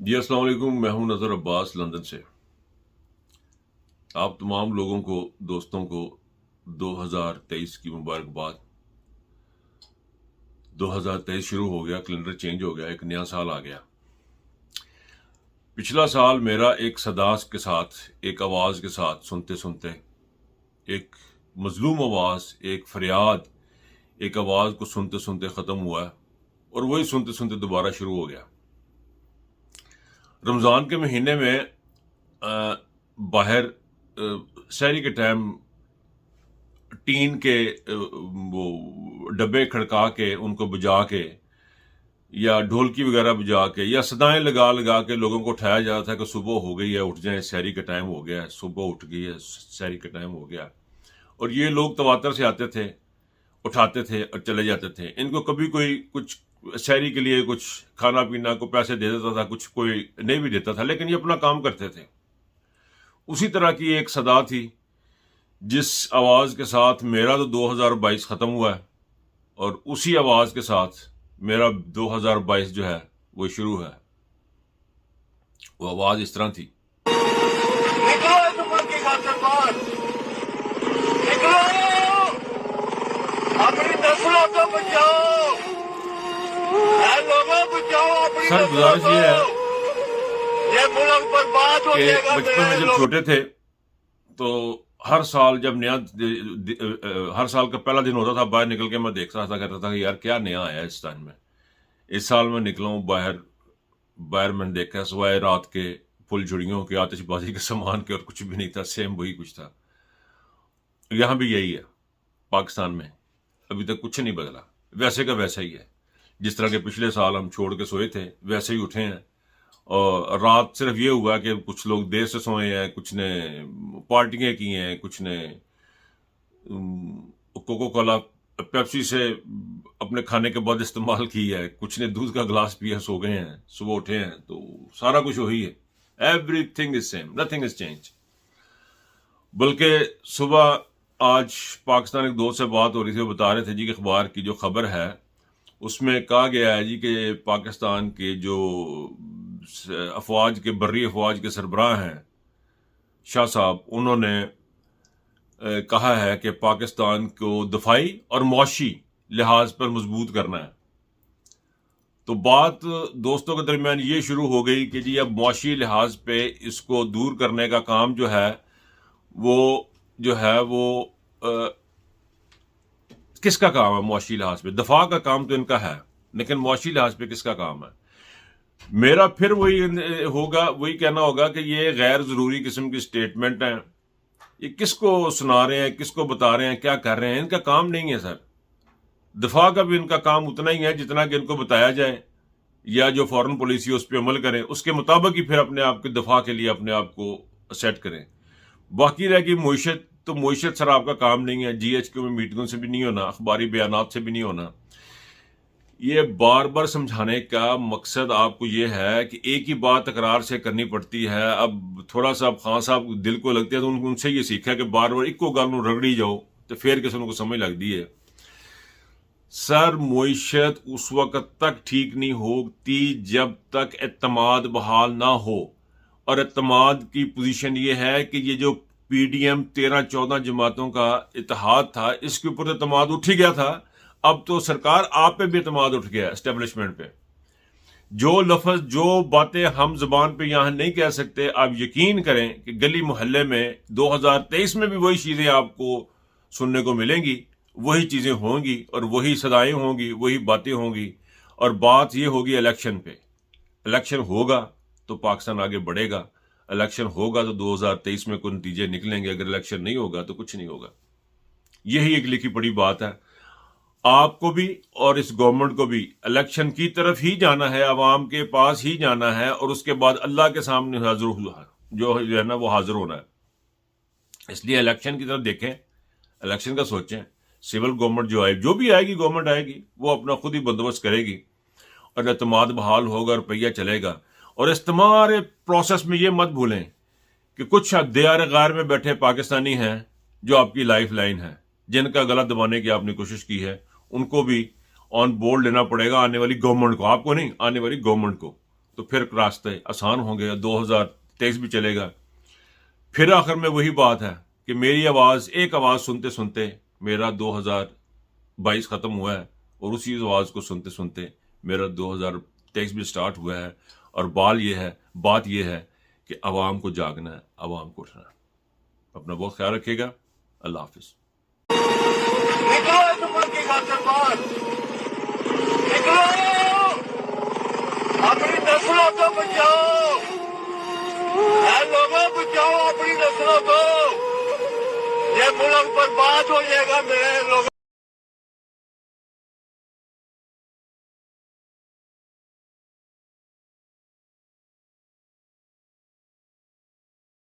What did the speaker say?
जी अस्सलाम वालेकुम। मैं हूं नज़र अब्बास लंदन से। आप तमाम लोगों को, दोस्तों को 2023 की मुबारकबाद। 2023 शुरू हो गया, कैलेंडर चेंज हो गया, एक नया साल आ गया। पिछला साल मेरा एक सदास के साथ, एक आवाज़ के साथ सुनते सुनते, एक मजलूम आवाज़, एक फरियाद, एक आवाज़ को सुनते सुनते ख़त्म हुआ और वही सुनते सुनते दोबारा शुरू हो गया। रमज़ान के महीने में बाहर सहरी के टाइम टीन के वो डब्बे खड़का के, उनको बुझा के, या ढोलकी वगैरह बुझा के, या सदाएं लगा लगा के लोगों को उठाया जाता था कि सुबह हो गई है, उठ जाएं, सहरी का टाइम हो गया है, सुबह उठ गई है, सहरी का टाइम हो गया। और ये लोग तवातर से आते थे, उठाते थे और चले जाते थे। इनको कभी कोई कुछ सहरी के लिए कुछ खाना पीना को पैसे दे देता था, कुछ कोई नहीं भी देता था, लेकिन ये अपना काम करते थे। उसी तरह की एक सदा थी जिस आवाज़ के साथ मेरा तो 2022 ख़त्म हुआ है, और उसी आवाज़ के साथ मेरा 2022 जो है वो शुरू है। वो आवाज़ इस तरह थी। निकलो इस उम्र की खातिर बाहर, निकलो, अपनी नस्लों को बचाओ, ऐ लोगों बचाओ अपनी सर, नस्लों गुजारिश को। ये है ये मुल्क बर्बाद हो कि जाएगा बचपन में मेरे जब लोग। छोटे थे तो हर साल जब नया हर साल का पहला दिन होता था, बाहर निकल के मैं देखता था, कहता था कि यार क्या नया आया इस टाइम में। इस साल मैं निकला हूँ बाहर, बाहर मैंने देखा सिवाय रात के फुलझड़ियों के, आतिशबाजी के सामान के, और कुछ भी नहीं था, सेम वही कुछ था। यहाँ भी यही है, पाकिस्तान में अभी तक कुछ नहीं बदला, वैसे का वैसा ही है। जिस तरह के पिछले साल हम छोड़ के सोए थे, वैसे ही उठे हैं। और रात सिर्फ ये हुआ कि कुछ लोग देर से सोए हैं, कुछ ने पार्टियां की हैं, कुछ ने कोको कोला पेप्सी से अपने खाने के बाद इस्तेमाल की है, कुछ ने दूध का गिलास पिया, सो गए हैं, सुबह उठे हैं तो सारा कुछ वही है। Everything is same, nothing is change. बल्कि सुबह आज पाकिस्तान एक दोस्त से बात हो रही थी, वो बता रहे थे जी कि अखबार की जो खबर है उसमें कहा गया है जी कि पाकिस्तान के जो अफवाज के, बर्री अफवाज के सरबराह हैं शाह साहब, उन्होंने कहा है कि पाकिस्तान को दफाई और मुआशी लिहाज पर मजबूत करना है। तो बात दोस्तों के दरमियान ये शुरू हो गई कि जी अब मुआशी लिहाज पे इसको दूर करने का काम जो है वो किसका काम है। मुआशी लिहाज पे दफा का काम तो इनका है, लेकिन मुआशी लिहाज पे किसका काम है। मेरा फिर वही होगा, वही कहना होगा कि ये गैर जरूरी किस्म की स्टेटमेंट है। ये किसको सुना रहे हैं, किसको बता रहे हैं, क्या कर रहे हैं, इनका काम नहीं है सर। दफा का भी इनका काम उतना ही है जितना कि इनको बताया जाए, या जो फॉरेन पॉलिसी उस पर अमल करें, उसके मुताबिक ही फिर अपने आप के दफा के लिए अपने आप को सेट करें। बाकी रह गई मुईशत, तो मुईशत सर आपका काम नहीं है। GHQ में मीटिंगों से भी नहीं होना, अखबारी बयानात से भी नहीं होना। ये बार बार समझाने का मकसद आपको ये है कि एक ही बात तकरार से करनी पड़ती है। अब थोड़ा सा खान साहब दिल को लगती है तो उनसे ये सीखा कि बार बार इको गल रगड़ी जाओ तो फिर किसी को समझ लगती है। सर, मुईशत उस वक्त तक ठीक नहीं होती जब तक एतमाद बहाल ना हो। और एतमाद की पोजीशन ये है कि ये जो PDM 13-14 जमातों का इत्तेहाद था, इसके ऊपर तो एतमाद उठ ही गया था। अब तो सरकार आप पे भी एतमाद उठ गया, एस्टेब्लिशमेंट पे। जो लफ्ज, जो बातें हम जबान पे यहां नहीं कह सकते, आप यकीन करें कि गली मोहल्ले में 2023 में भी वही चीजें आपको सुनने को मिलेंगी, वही चीजें होंगी और वही सदाएं होंगी, वही बातें होंगी। और बात ये होगी इलेक्शन पे। इलेक्शन होगा तो पाकिस्तान आगे बढ़ेगा, इलेक्शन होगा तो 2023 में कोई नतीजे निकलेंगे, अगर इलेक्शन नहीं होगा तो कुछ नहीं होगा। यही एक लिखी पड़ी बात है। आपको भी और इस गवर्नमेंट को भी इलेक्शन की तरफ ही जाना है, अवाम के पास ही जाना है, और उसके बाद अल्लाह के सामने जो है ना वो हाजिर होना है। इसलिए इलेक्शन की तरफ देखें, इलेक्शन का सोचें। सिविल गवर्नमेंट जो भी आएगी, गवर्नमेंट आएगी, वो अपना खुद ही बंदोबस्त करेगी और एतमाद बहाल होगा, रुपया चलेगा। और इस तमाम प्रोसेस में ये मत भूलें कि कुछ दियार गार में बैठे पाकिस्तानी हैं जो आपकी लाइफ लाइन है, जिनका गला दबाने की आपने कोशिश की है, उनको भी ऑन बोर्ड लेना पड़ेगा, आने वाली गवर्नमेंट को, आपको नहीं, आने वाली गवर्नमेंट को। تو پھر راستے آسان ہوں گے, 2023 بھی چلے گا. پھر آخر میں وہی بات ہے کہ میری آواز, ایک آواز سنتے سنتے میرا 2022 ختم ہوا ہے, اور اسی آواز کو سنتے سنتے میرا 2023 بھی سٹارٹ ہوا ہے. اور بات یہ ہے کہ عوام کو جاگنا ہے, عوام کو اٹھنا ہے. اپنا بہت خیال رکھیے گا. اللہ حافظ. نکلو اس ملک کی خاطر باہر نکلو, اپنی نسلوں کو بچاؤ. اے لوگوں بچاؤ اپنی نسلوں کو, یہ ملک برباد ہو جائے گا میرے لوگوں.